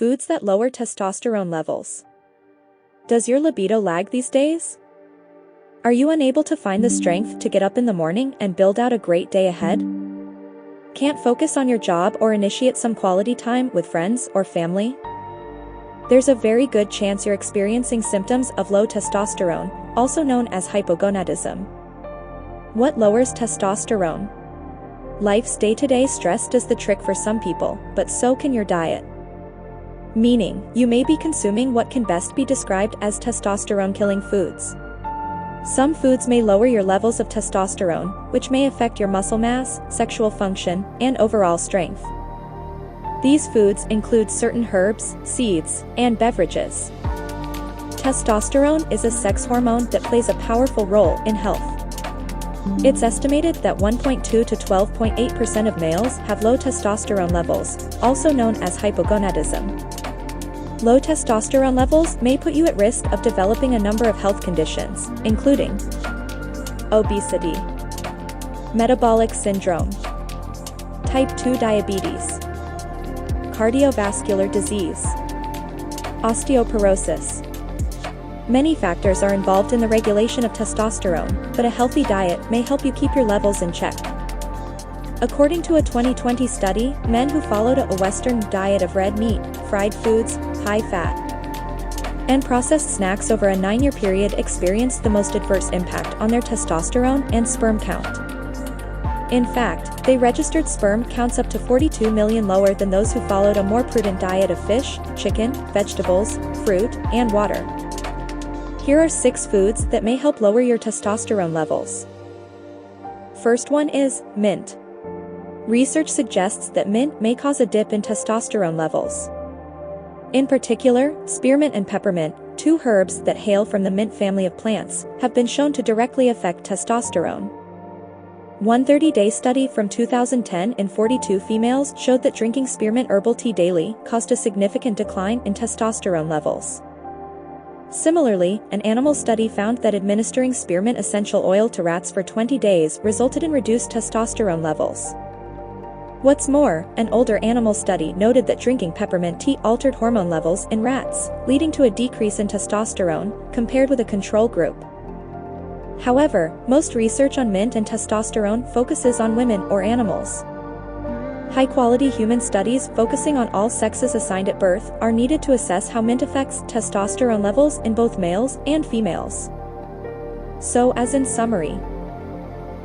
Foods that lower testosterone levels. Does your libido lag these days? Are you unable to find the strength to get up in the morning and build out a great day ahead? Can't focus on your job or initiate some quality time with friends or family? There's a very good chance you're experiencing symptoms of low testosterone, also known as hypogonadism. What lowers testosterone? Life's day-to-day stress does the trick for some people, but so can your diet. Meaning, you may be consuming what can best be described as testosterone-killing foods. Some foods may lower your levels of testosterone, which may affect your muscle mass, sexual function, and overall strength. These foods include certain herbs, seeds, and beverages. Testosterone is a sex hormone that plays a powerful role in health. It's estimated that 1.2 to 12.8% of males have low testosterone levels, also known as hypogonadism. Low testosterone levels may put you at risk of developing a number of health conditions, including obesity, metabolic syndrome, type 2 diabetes, cardiovascular disease, osteoporosis. Many factors are involved in the regulation of testosterone, but a healthy diet may help you keep your levels in check. According to a 2020 study, men who followed a Western diet of red meat, fried foods, high fat, and processed snacks over a 9-year period experienced the most adverse impact on their testosterone and sperm count. In fact, they registered sperm counts up to 42 million lower than those who followed a more prudent diet of fish, chicken, vegetables, fruit, and water. Here are 6 foods that may help lower your testosterone levels. First one is mint. Research suggests that mint may cause a dip in testosterone levels. In particular, spearmint and peppermint, 2 herbs that hail from the mint family of plants, have been shown to directly affect testosterone. One 30-day study from 2010 in 42 females showed that drinking spearmint herbal tea daily caused a significant decline in testosterone levels. Similarly, an animal study found that administering spearmint essential oil to rats for 20 days resulted in reduced testosterone levels. What's more, an older animal study noted that drinking peppermint tea altered hormone levels in rats, leading to a decrease in testosterone, compared with a control group. However, most research on mint and testosterone focuses on women or animals. High-quality human studies focusing on all sexes assigned at birth are needed to assess how mint affects testosterone levels in both males and females. So, as in summary,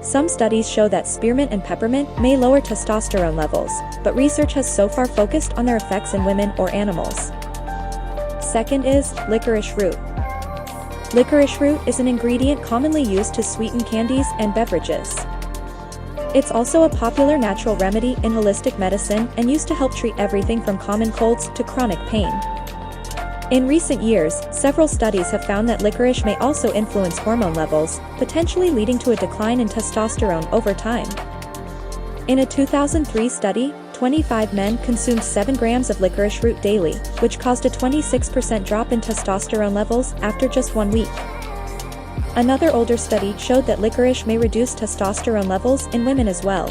some studies show that spearmint and peppermint may lower testosterone levels, but research has so far focused on their effects in women or animals. Second is licorice root. Licorice root is an ingredient commonly used to sweeten candies and beverages. It's also a popular natural remedy in holistic medicine and used to help treat everything from common colds to chronic pain. In recent years, several studies have found that licorice may also influence hormone levels, potentially leading to a decline in testosterone over time. In a 2003 study, 25 men consumed 7 grams of licorice root daily, which caused a 26% drop in testosterone levels after just 1 week. Another older study showed that licorice may reduce testosterone levels in women as well,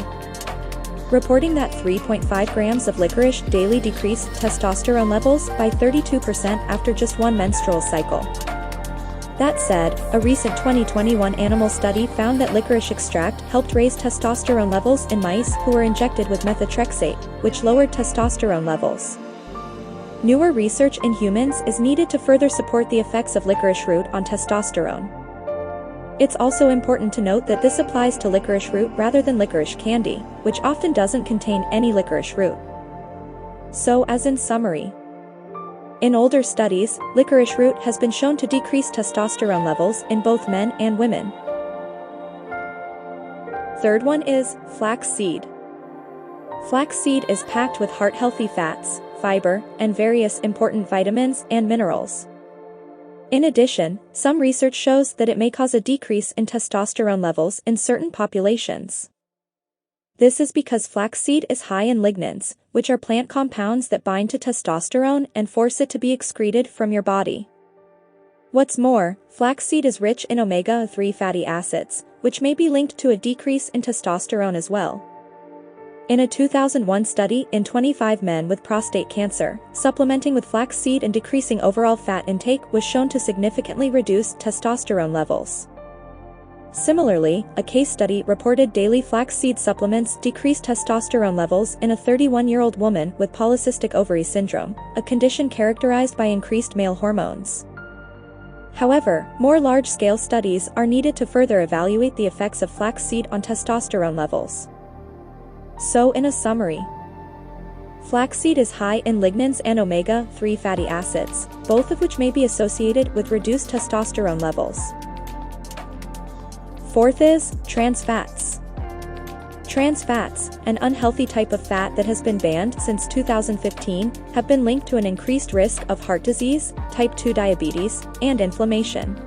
reporting that 3.5 grams of licorice daily decreased testosterone levels by 32% after just 1 menstrual cycle. That said, a recent 2021 animal study found that licorice extract helped raise testosterone levels in mice who were injected with methotrexate, which lowered testosterone levels. Newer research in humans is needed to further support the effects of licorice root on testosterone. It's also important to note that this applies to licorice root rather than licorice candy, which often doesn't contain any licorice root. So, as in summary, in older studies, licorice root has been shown to decrease testosterone levels in both men and women. Third one is flaxseed. Flaxseed is packed with heart-healthy fats, fiber, and various important vitamins and minerals. In addition, some research shows that it may cause a decrease in testosterone levels in certain populations. This is because flaxseed is high in lignans, which are plant compounds that bind to testosterone and force it to be excreted from your body. What's more, flaxseed is rich in omega-3 fatty acids, which may be linked to a decrease in testosterone as well. In a 2001 study in 25 men with prostate cancer, supplementing with flaxseed and decreasing overall fat intake was shown to significantly reduce testosterone levels. Similarly, a case study reported daily flaxseed supplements decreased testosterone levels in a 31-year-old woman with polycystic ovary syndrome, a condition characterized by increased male hormones. However, more large-scale studies are needed to further evaluate the effects of flaxseed on testosterone levels. So in a summary, flaxseed is high in lignans and omega-3 fatty acids, both of which may be associated with reduced testosterone levels. Fourth is trans fats. Trans fats, an unhealthy type of fat that has been banned since 2015, have been linked to an increased risk of heart disease, type 2 diabetes, and inflammation.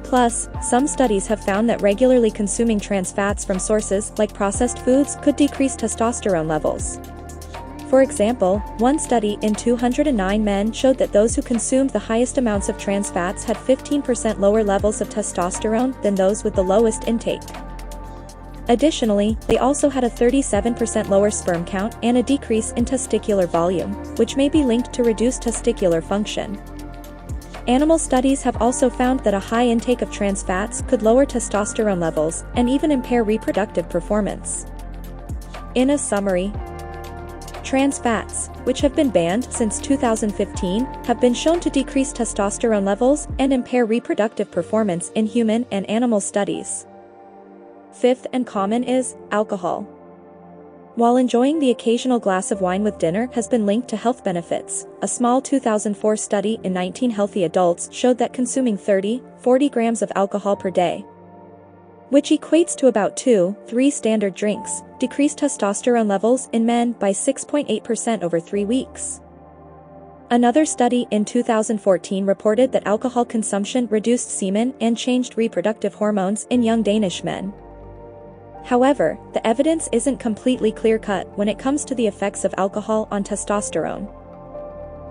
Plus, some studies have found that regularly consuming trans fats from sources like processed foods could decrease testosterone levels. For example, one study in 209 men showed that those who consumed the highest amounts of trans fats had 15% lower levels of testosterone than those with the lowest intake. Additionally, they also had a 37% lower sperm count and a decrease in testicular volume, which may be linked to reduced testicular function. Animal studies have also found that a high intake of trans fats could lower testosterone levels and even impair reproductive performance. In a summary, trans fats, which have been banned since 2015, have been shown to decrease testosterone levels and impair reproductive performance in human and animal studies. Fifth and common is alcohol. While enjoying the occasional glass of wine with dinner has been linked to health benefits, a small 2004 study in 19 healthy adults showed that consuming 30-40 grams of alcohol per day, which equates to about 2-3 standard drinks, decreased testosterone levels in men by 6.8% over 3 weeks. Another study in 2014 reported that alcohol consumption reduced semen and changed reproductive hormones in young Danish men. However, the evidence isn't completely clear-cut when it comes to the effects of alcohol on testosterone.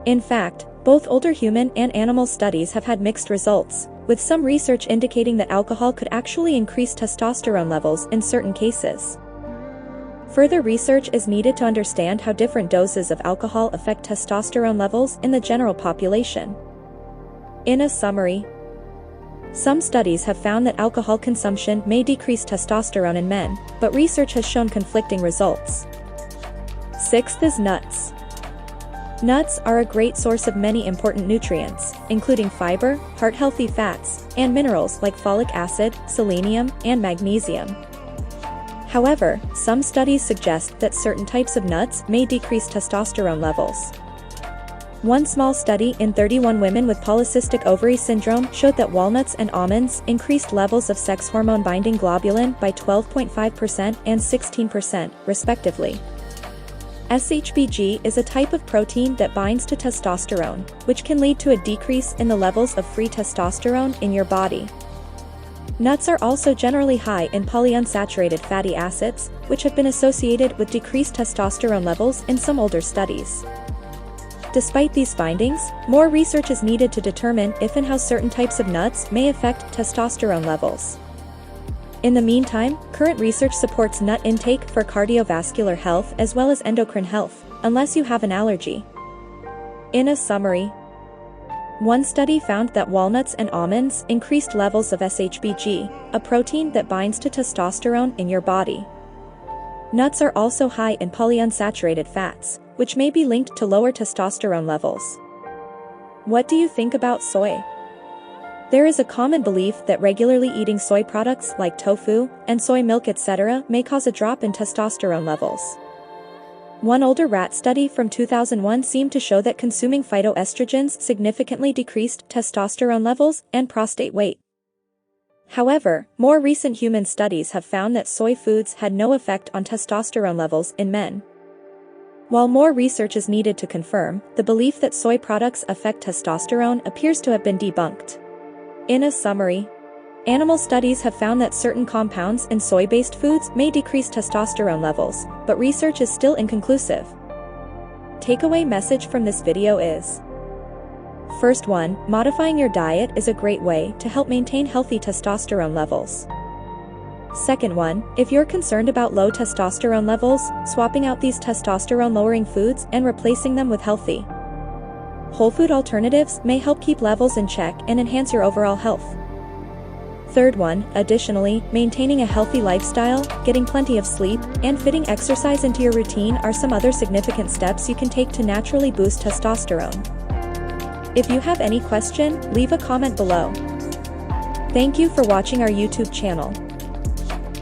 In fact, both older human and animal studies have had mixed results, with some research indicating that alcohol could actually increase testosterone levels in certain cases. Further research is needed to understand how different doses of alcohol affect testosterone levels in the general population. In a summary, some studies have found that alcohol consumption may decrease testosterone in men, but research has shown conflicting results. Sixth is nuts. Nuts are a great source of many important nutrients, including fiber, heart-healthy fats, and minerals like folic acid, selenium, and magnesium. However, some studies suggest that certain types of nuts may decrease testosterone levels. One small study in 31 women with polycystic ovary syndrome showed that walnuts and almonds increased levels of sex hormone-binding globulin by 12.5% and 16%, respectively. SHBG is a type of protein that binds to testosterone, which can lead to a decrease in the levels of free testosterone in your body. Nuts are also generally high in polyunsaturated fatty acids, which have been associated with decreased testosterone levels in some older studies. Despite these findings, more research is needed to determine if and how certain types of nuts may affect testosterone levels. In the meantime, current research supports nut intake for cardiovascular health as well as endocrine health, unless you have an allergy. In a summary, one study found that walnuts and almonds increased levels of SHBG, a protein that binds to testosterone in your body. Nuts are also high in polyunsaturated fats, which may be linked to lower testosterone levels. What do you think about soy? There is a common belief that regularly eating soy products like tofu and soy milk etc. may cause a drop in testosterone levels. One older rat study from 2001 seemed to show that consuming phytoestrogens significantly decreased testosterone levels and prostate weight. However, more recent human studies have found that soy foods had no effect on testosterone levels in men. While more research is needed to confirm, the belief that soy products affect testosterone appears to have been debunked. In a summary, animal studies have found that certain compounds in soy-based foods may decrease testosterone levels, but research is still inconclusive. Takeaway message from this video is: First one, modifying your diet is a great way to help maintain healthy testosterone levels. Second one, if you're concerned about low testosterone levels, swapping out these testosterone-lowering foods and replacing them with healthy, whole food alternatives may help keep levels in check and enhance your overall health. Third one, additionally, maintaining a healthy lifestyle, getting plenty of sleep, and fitting exercise into your routine are some other significant steps you can take to naturally boost testosterone. If you have any question, leave a comment below. Thank you for watching our YouTube channel.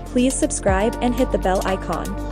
Please subscribe and hit the bell icon.